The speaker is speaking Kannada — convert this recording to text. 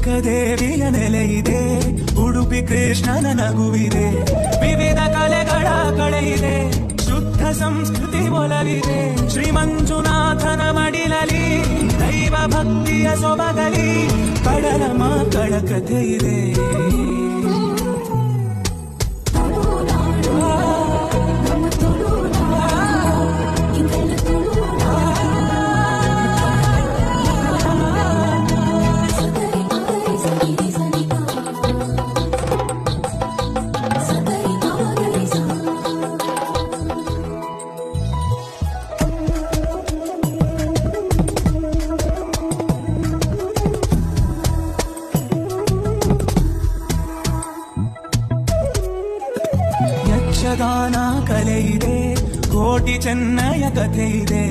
ಏಕದೇವಿಯ ನೆಲೆ ಇದೆ, ಉಡುಪಿ ಕೃಷ್ಣನ ನಗುವಿದೆ, ವಿವಿಧ ಕಲೆಗಳ ಕಳೆ ಇದೆ, ಶುದ್ಧ ಸಂಸ್ಕೃತಿ ಒಲವಿದೆ. ಶ್ರೀ ಮಂಜುನಾಥನ ಮಡಿಲಲಿ ದೈವ ಭಕ್ತಿಯ ಸೊಬಗಲಿ ಕಡಲ ಮಕ್ಕಳ ಕಥೆ ಇದೆ. ಯಕ್ಷಗಾನ ಕಲೆ ಇದೆ, ಕೋಟಿ ಚೆನ್ನಯ ಕಥೆ ಇದೆ,